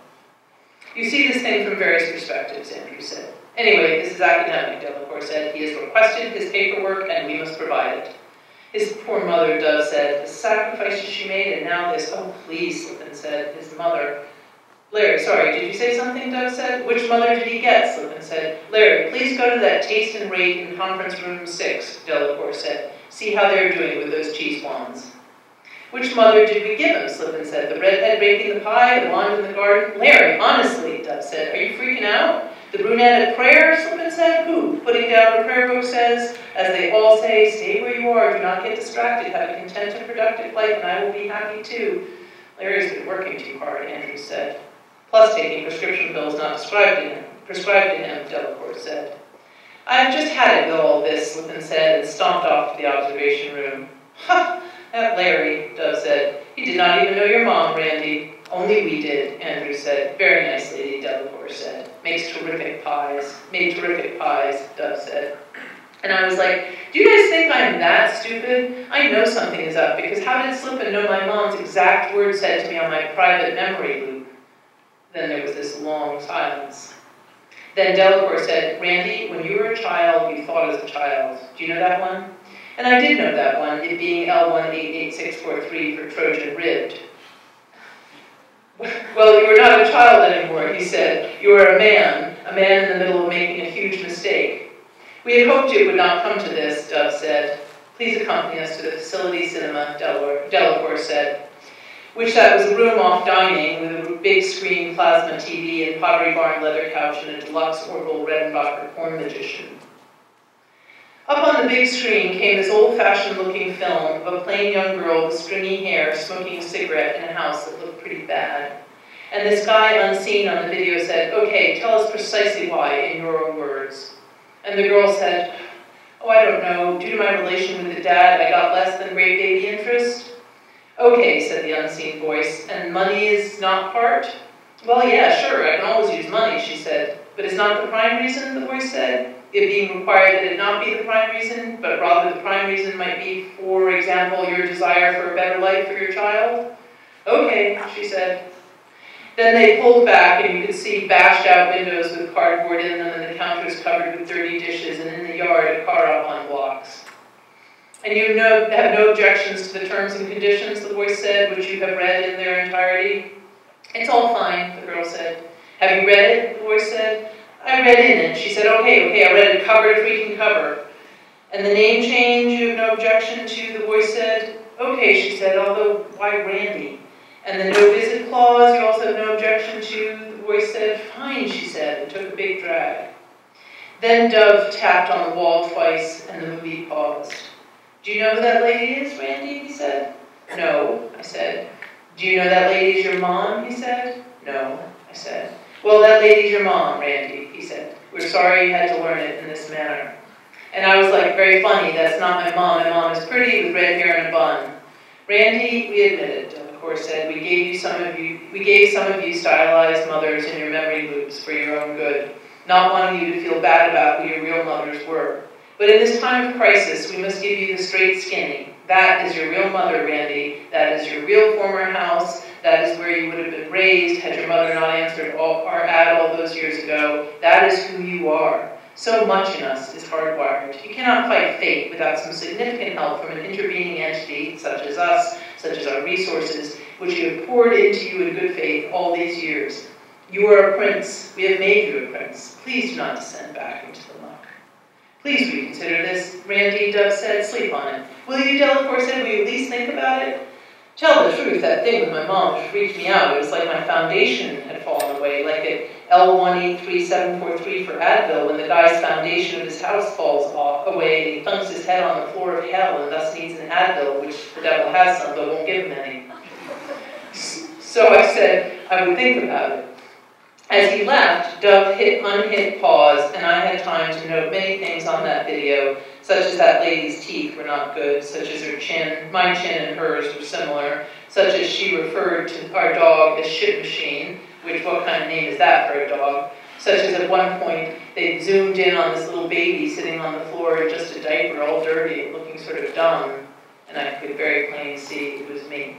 Speaker 2: You see this thing from various perspectives, Andrew said. Anyway, this is academic, Delacour said. He has requested his paperwork, and we must provide it. His poor mother, Dove said. The sacrifices she made, and now this. Oh, please, Slippin said. His mother. Larry, sorry, did you say something, Dove said? Which mother did he get, Slippin said. Larry, please go to that taste and rate in conference room 6, Delacour said. See how they're doing with those cheese wands. Which mother did we give him, Slippin said. The redhead baking the pie, the wand in the garden? Larry, honestly, Dove said. Are you freaking out? The brunette at prayer, Slippin said. Who, putting down her prayer book, says, as they all say, stay where you are, do not get distracted, have a content and productive life, and I will be happy too. Larry's been working too hard, Andrew said. Plus taking prescription pills not prescribed to him, Delacour said. I've just had it with all this, Slippin said, and stomped off to the observation room. Ha! That Larry, Dove said. He did not even know your mom, Randy. Only we did, Andrew said. Very nice lady, Delacour said. Makes terrific pies. Made terrific pies, Dove said. And I was like, do you guys think I'm that stupid? I know something is up, because how did Slippin know my mom's exact words said to me on my private memory loop? Then there was this long silence. Then Delacour said, Randy, when you were a child, you thought as a child. Do you know that one? And I did know that one, it being L188643 for Trojan ribbed. Well, you were not a child anymore, he said. You were a man in the middle of making a huge mistake. We had hoped it would not come to this, Dove said. Please accompany us to the facility cinema, Delacour said. Which that was a room off dining with a big screen plasma TV and Pottery Barn leather couch and a deluxe Orville Redenbacher porn magician. Up on the big screen came this old-fashioned looking film of a plain young girl with stringy hair smoking a cigarette in a house that looked pretty bad. And this guy unseen on the video said, okay, tell us precisely why in your own words. And the girl said, oh, I don't know, due to my relation with the dad, I got less than great baby interest. Okay, said the unseen voice, and money is not part? Well, yeah, sure, I can always use money, she said. But it's not the prime reason, the voice said. It being required that it not be the prime reason, but rather the prime reason might be, for example, your desire for a better life for your child? Okay, she said. Then they pulled back, and you could see bashed out windows with cardboard in them, and the counters covered with dirty dishes, and in the yard, a car up on blocks. And you have no objections to the terms and conditions, the voice said, which you have read in their entirety? It's all fine, the girl said. Have you read it, the voice said. I read in it. She said, okay, I read it cover to freaking cover. And the name change you have no objection to, the voice said. Okay, she said, although why Randy? And the no visit clause you also have no objection to, the voice said. Fine, she said, and took a big drag. Then Dove tapped on the wall twice, and the movie paused. Do you know who that lady is, Randy? He said. No, I said. Do you know that lady's your mom? He said. No, I said. Well, that lady's your mom, Randy, he said. We're sorry you had to learn it in this manner. And I was like, very funny, that's not my mom. My mom is pretty with red hair and a bun. Randy, we admit it, of course said, we gave some of you stylized mothers in your memory loops for your own good. not wanting you to feel bad about who your real mothers were. But in this time of crisis, we must give you the straight skinny. That is your real mother, Randy. That is your real former house. That is where you would have been raised had your mother not answered our ad all those years ago. That is who you are. So much in us is hardwired. You cannot fight fate without some significant help from an intervening entity, such as us, such as our resources, which you have poured into you in good faith all these years. You are a prince. We have made you a prince. Please do not descend back into the muck. Please reconsider this, Randy, Dove said. Sleep on it. Will you, Delacour said, will you at least think about it? Tell the truth, that thing with my mom freaked me out. It was like my foundation had fallen away, like at L1833743 for Advil, when the guy's foundation of his house falls away and he thumps his head on the floor of hell and thus needs an Advil, which the devil has some but won't give him any. So I said I would think about it. As he left, Dove unhit pause, and I had time to note many things on that video, such as that lady's teeth were not good, such as her chin, my chin and hers were similar, such as she referred to our dog as Shit Machine, which what kind of name is that for a dog? Such as at one point, they zoomed in on this little baby sitting on the floor in just a diaper, all dirty and looking sort of dumb, and I could very plainly see it was me.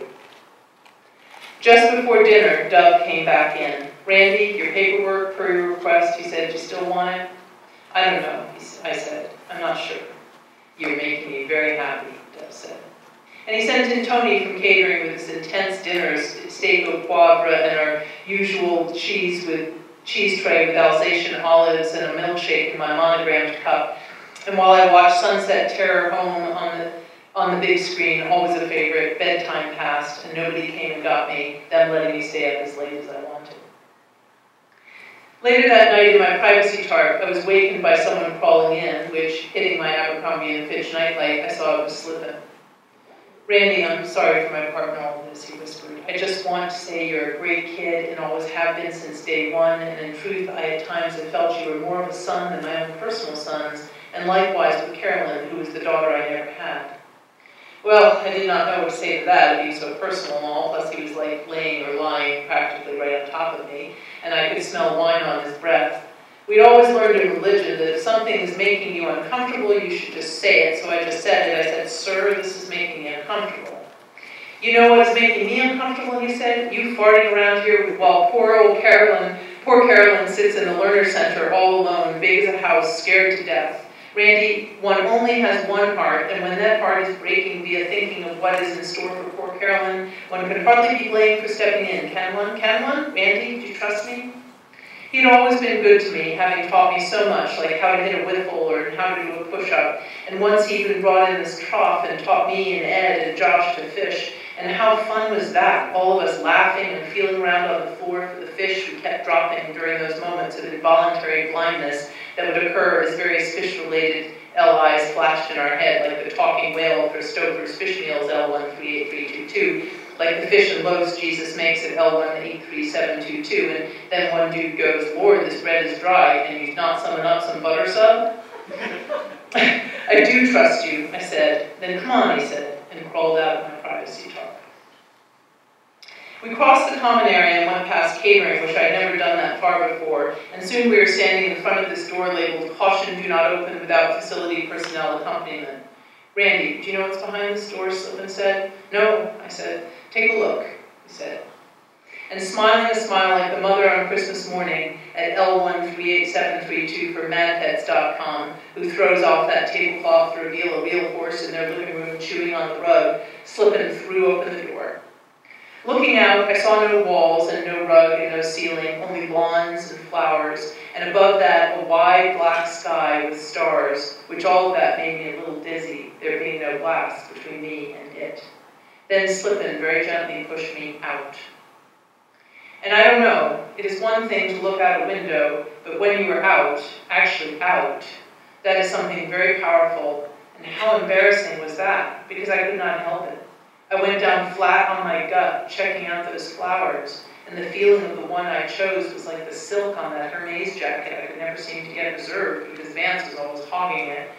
Speaker 2: Just before dinner, Dove came back in. Randy, your paperwork per your request, he said, do you still want it? I don't know, I said. I'm not sure. You're making me very happy, Dove said. And he sent in Tony from catering with his intense dinners, steak au poivre and our usual cheese tray with Alsatian olives and a milkshake in my monogrammed cup. And while I watched Sunset Terror home on the big screen, always a favorite, bedtime passed, and nobody came and got me, them letting me stay up as late as I wanted. Later that night in my privacy tarp, I was wakened by someone crawling in, which, hitting my Abercrombie & Fitch nightlight, I saw it was slipping. Randy, I'm sorry for my part in all of this, he whispered. I just want to say you're a great kid and always have been since day one, and in truth, I at times have felt you were more of a son than my own personal sons, and likewise with Carolyn, who was the daughter I never had. Well, I did not know what to say to that, being so personal and all, plus he was like laying or lying practically right on top of me, and I could smell wine on his breath. We'd always learned in religion that if something is making you uncomfortable, you should just say it, so I just said it. I said, sir, this is making me uncomfortable. You know what is making me uncomfortable, he said? You farting around here while poor Carolyn sits in the learner center all alone, big as a house, scared to death. Randy, one only has one heart, and when that heart is breaking via thinking of what is in store for poor Carolyn, one can hardly be blamed for stepping in. Can one? Can one? Randy, do you trust me? He'd always been good to me, having taught me so much, like how to hit a wiffle or how to do a push-up, and once he even brought in this trough and taught me and Ed and Josh to fish, and how fun was that, all of us laughing and feeling around on the floor for the fish we kept dropping during those moments of involuntary blindness that would occur as various fish-related LIs flashed in our head, like the talking whale for Stover's Fish Meals L138322, like the fish and loaves Jesus makes at L183722, and then one dude goes, Lord, this bread is dry, and you not summon up some butter sub? I do trust you, I said. Then come on, he said, and crawled out of my privacy tarp. We crossed the common area and went past catering, which I had never done that far before, and soon we were standing in front of this door labeled, Caution, do not open without facility personnel accompaniment. Randy, do you know what's behind this door? Levin said. No, I said. Take a look, he said. And smiling a smile like the mother on Christmas morning at L138732 for madpets.com, who throws off that tablecloth to reveal a real horse in their living room chewing on the rug, Slippin threw open the door. Looking out, I saw no walls and no rug and no ceiling, only lawns and flowers, and above that, a wide black sky with stars, which all of that made me a little dizzy, there being no glass between me and it. Then Slippin very gently pushed me out. And I don't know, it is one thing to look out a window, but when you are out, actually out, that is something very powerful, and how embarrassing was that, because I could not help it. I went down flat on my gut, checking out those flowers, and the feeling of the one I chose was like the silk on that Hermes jacket I could never seem to get reserved because Vance was always hogging it.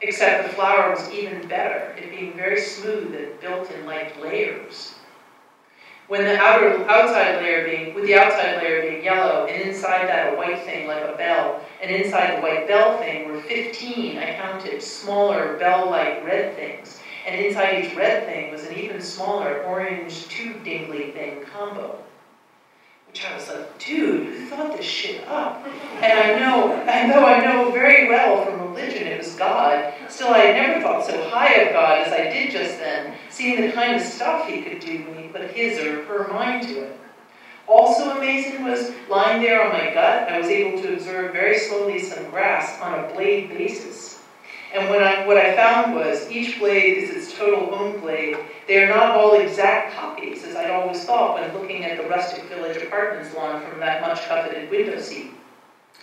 Speaker 2: Except the flower was even better, it being very smooth and built in like layers. With the outside layer being yellow, and inside that a white thing like a bell, and inside the white bell thing were 15, I counted, smaller bell-like red things. And inside each red thing was an even smaller orange tube dingly thing combo. Which I was like, dude, who thought this shit up? And though I know very well from religion it was God, still I had never thought so high of God as I did just then, seeing the kind of stuff he could do when he put his or her mind to it. Also amazing was, lying there on my gut, I was able to observe very slowly some grass on a blade basis. And what I found was, each blade is its total own blade. They are not all exact copies, as I'd always thought when looking at the rustic village apartments lawn from that much-coveted window seat.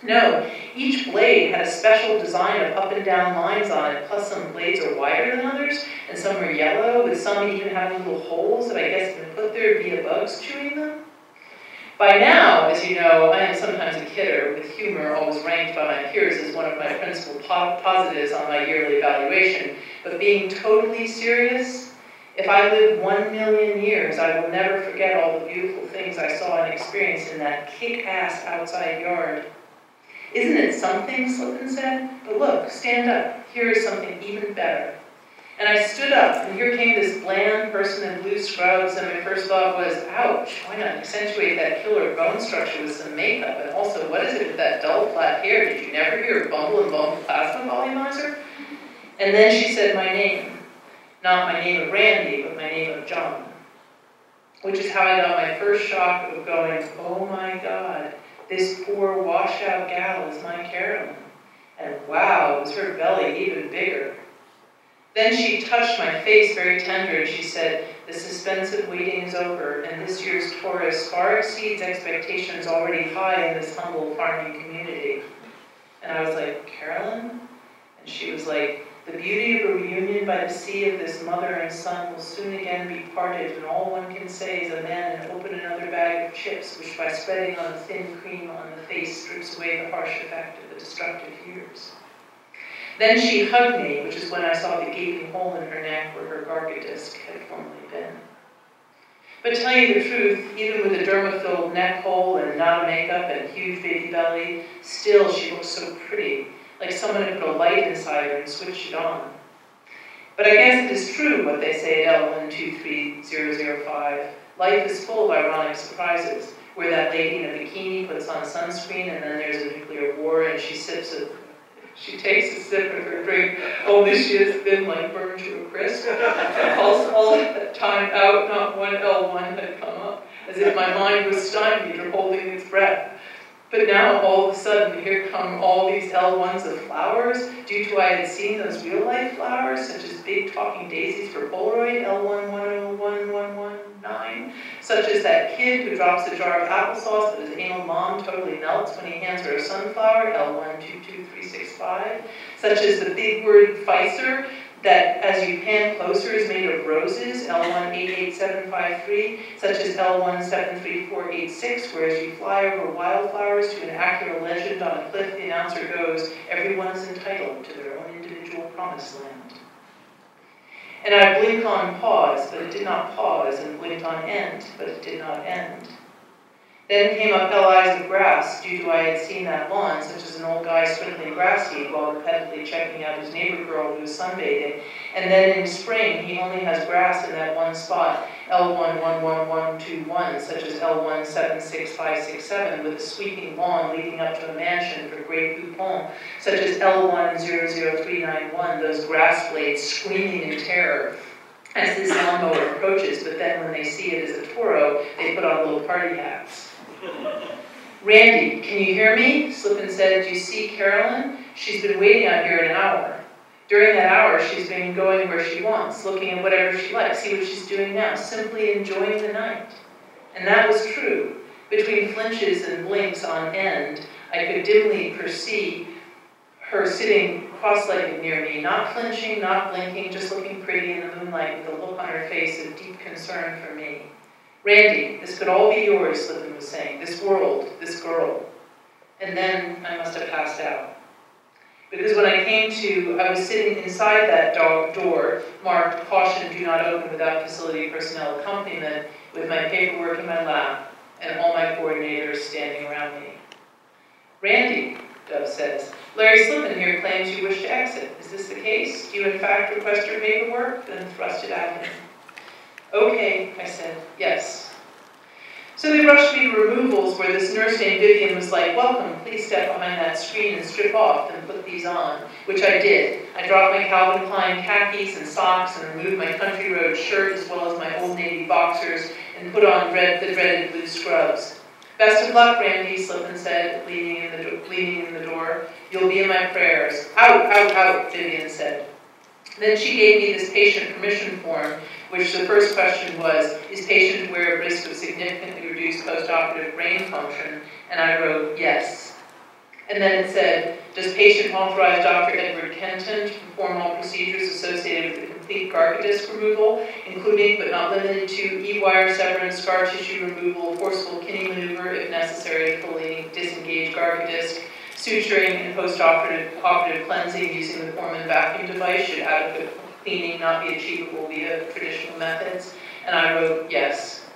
Speaker 2: No, each blade had a special design of up and down lines on it, plus some blades are wider than others, and some are yellow, with some even having little holes that I guess have been put there via bugs chewing them. By now, as you know, I am sometimes a kidder, with humor always ranked by my peers as one of my principal positives on my yearly evaluation. But being totally serious, if I live 1 million years, I will never forget all the beautiful things I saw and experienced in that kick-ass outside yard. Isn't it something, Levin said? But look, stand up. Here is something even better. And I stood up, and here came this bland person in blue scrubs, and my first thought was, ouch, why not accentuate that killer bone structure with some makeup? And also, what is it with that dull, flat hair? Did you never hear of Bumble and Bumble Plasma Volumizer? And then she said my name. Not my name of Randy, but my name of John. Which is how I got my first shock of going, oh my God, this poor washed-out gal is my Carolyn. And wow, was her belly even bigger. Then she touched my face very tender and she said, the suspense of waiting is over, and this year's Taurus far exceeds expectations already high in this humble farming community. And I was like, Carolyn? And she was like, the beauty of a reunion by the sea of this mother and son will soon again be parted, and all one can say is amen and open another bag of chips, which by spreading on the thin cream on the face strips away the harsh effect of the destructive years. Then she hugged me, which is when I saw the gaping hole in her neck where her Garga disc had formerly been. But to tell you the truth, even with a derma-filled neck hole and not a makeup and huge baby belly, still she looked so pretty, like someone had put a light inside her and switched it on. But I guess it is true what they say at L123005. Life is full of ironic surprises, where that lady in a bikini puts on sunscreen and then there's a nuclear war and she She takes a sip of her drink, only she has been like burned to a crisp. All that time out, not one L1 had come up, as if my mind was stymied or holding its breath. But now, all of a sudden, here come all these L1s of flowers, due to I had seen those real-life flowers, such as big talking daisies for Polaroid, L110119, such as that kid who drops a jar of applesauce that his anal mom totally melts when he hands her a sunflower, L122365, such as the big word Pfizer, that as you pan closer is made of roses, L188753, such as L173486, where as you fly over wildflowers to an accurate legend on a cliff, the announcer goes, everyone is entitled to their own individual promised land. And I blinked on pause, but it did not pause, and blinked on end, but it did not end. Then came up LIs of grass, due to I had seen that lawn, such as an old guy sprinkling grass seed while repetitively checking out his neighbor girl who was sunbathing. And then in spring, he only has grass in that one spot, L111121, such as L176567, with a sweeping lawn leading up to a mansion for Great Poupon, such as L100391, those grass blades screaming in terror as this lawnmower approaches, but then when they see it as a Toro, they put on little party hats. Randy, can you hear me? Levin said, do you see Carolyn? She's been waiting out here an hour. During that hour, she's been going where she wants, looking at whatever she likes. See what she's doing now, simply enjoying the night. And that was true. Between flinches and blinks on end, I could dimly perceive her sitting cross-legged near me, not flinching, not blinking, just looking pretty in the moonlight with a look on her face of deep concern for me. Randy, this could all be yours, Levin was saying. This world, this girl. And then I must have passed out. Because when I was sitting inside that door, marked, caution, do not open without facility personnel accompaniment, with my paperwork in my lap and all my coordinators standing around me. Randy, Dove says, Larry Slippin here claims you wish to exit. Is this the case? Do you in fact request your paperwork? Then thrust it at him. Okay, I said, yes. So they rushed me to removals where this nurse named Vivian was like, welcome, please step behind that screen and strip off and put these on, which I did. I dropped my Calvin Klein khakis and socks and removed my Country Road shirt as well as my Old Navy boxers and put on the dreaded blue scrubs. Best of luck, Randy, Slippin said, leaning in the door. You'll be in my prayers. Out, out, out, Vivian said. Then she gave me this patient permission form, which the first question was, is patient aware of risk of significantly reduced postoperative brain function? And I wrote, yes. And then it said, does patient authorize Dr. Edward Kenton to perform all procedures associated with the complete Garca disc removal, including but not limited to E-wire severance, scar tissue removal, forcible kidney maneuver if necessary to fully disengage Garca disc, suturing and post-operative cleansing using the Foreman vacuum device should adequate cleaning not be achievable via traditional methods? And I wrote, yes.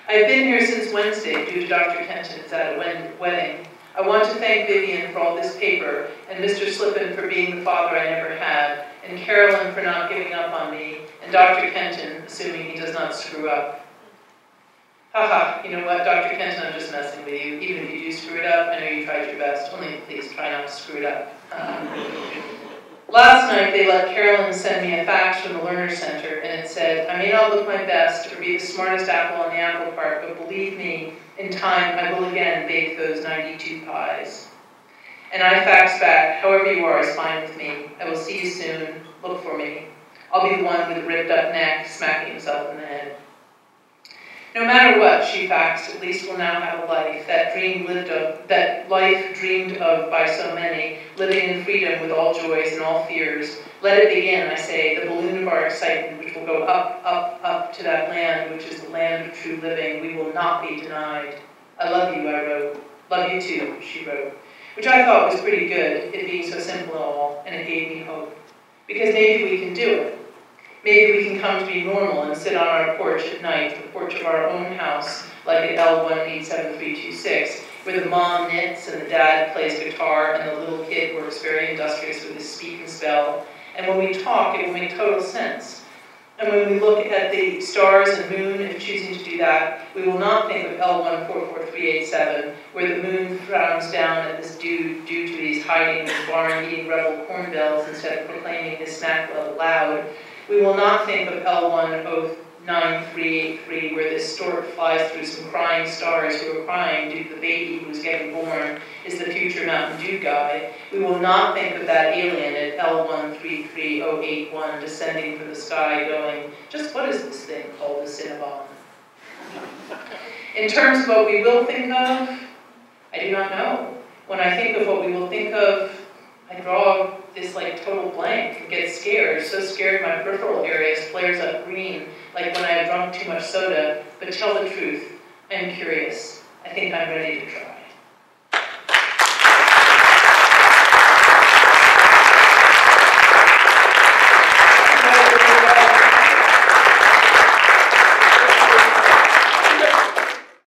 Speaker 2: I've been here since Wednesday due to Dr. Kenton's at a wedding. I want to thank Vivian for all this paper, and Mr. Slippin for being the father I never had, and Carolyn for not giving up on me, and Dr. Kenton, assuming he does not screw up. Haha, you know what, Dr. Kenton, I'm just messing with you. Even if you do screw it up, I know you tried your best. Only please try not to screw it up. Last night, they let Carolyn send me a fax from the Learner Center, and it said, I may not look my best or be the smartest apple on the apple cart, but believe me, in time, I will again bake those 92 pies. And I faxed back, however you are is fine with me. I will see you soon. Look for me. I'll be the one with the ripped up neck, smacking himself in the head. No matter what, she faxed, at least we'll now have a life, that life dreamed of by so many, living in freedom with all joys and all fears. Let it begin, I say, the balloon of our excitement, which will go up, up, up to that land, which is the land of true living. We will not be denied. I love you, I wrote. Love you too, she wrote. Which I thought was pretty good, it being so simple all, and it gave me hope. Because maybe we can do it. Maybe we can come to be normal and sit on our porch at night, the porch of our own house, like at L187326, where the mom knits and the dad plays guitar and the little kid works very industrious with his speak and spell. And when we talk, it will make total sense. And when we look at the stars and moon, if choosing to do that, we will not think of L144387, where the moon frowns down at this dude due to these hiding and barn-eating rebel cornbells instead of proclaiming his snack loud. We will not think of L109383, where this stork flies through some crying stars who are crying due to the baby who is getting born is the future Mountain Dew guy. We will not think of that alien at L133081 descending from the sky going, just what is this thing called a Cinnabon? In terms of what we will think of, I do not know. When I think of what we will think of, I draw this like total blank and get scared, so scared my peripheral areas flares up green, like when I have drunk too much soda, but tell the truth, I am curious. I think I'm ready to try.